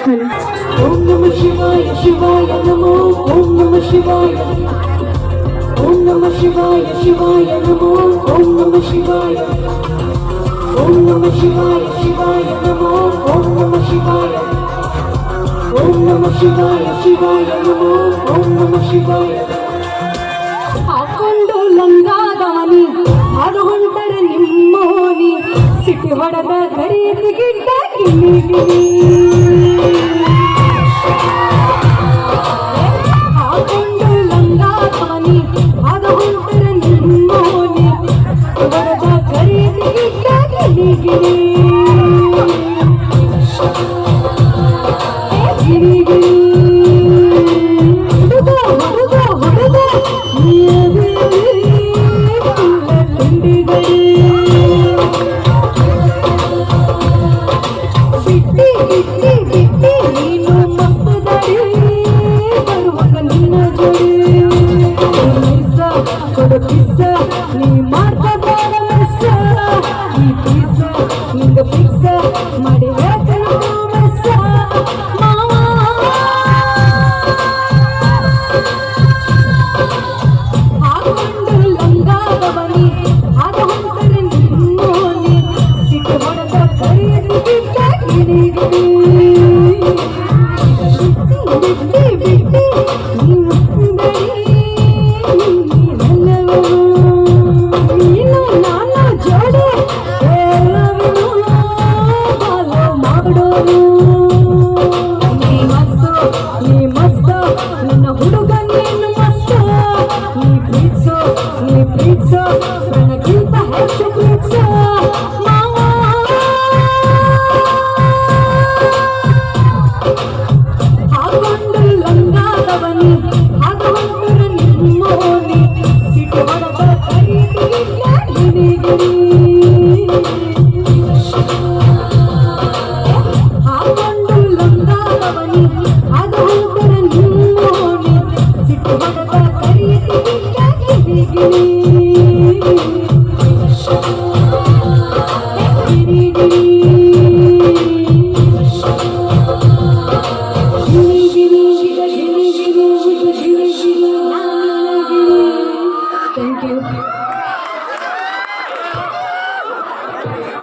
ಓಂ ನಮಃ ಶಿವಾಯ ಶಿವಾಯ ನಮೋ ಓಂ ನಮಃ ಶಿವಾಯ ಓಂ ನಮಃ ಶಿವಾಯ ಶಿವಾಯ ನಮೋ ಓಂ ನಮಃ ಶಿವಾಯ ಓಂ ನಮಃ ಶಿವಾಯ ಶಿವಾಯ ನಮೋ ಓಂ ನಮಃ ಶಿವಾಯ ಓಂ ನಮಃ ಶಿವಾಯ ಶಿವಾಯ ನಮೋ ಓಂ ನಮಃ ಶಿವಾಯ ಹಾಕೊಂಡು ಲಂಗಾದಾನಿ ಹಾಡು ಹೊಂಟರೆ ನಿಮ್ಮೋನಿ ಸಿಟಿ ಹೊಡೆದ ಖರೀದಿ ಗಿಡ್ಡ ಗಿಲಿ ಹಾಕೊಂಡು ಲಂಗಾದಾನಿ ಹಾಡು ಹೊಂಟರೆ ನಿಮ್ಮೋನಿ ಹೊಡೆದ ಖರೀದಿ ಗಿಡ್ಡ ಗಿಲಿ ಗಿಲಿ Oh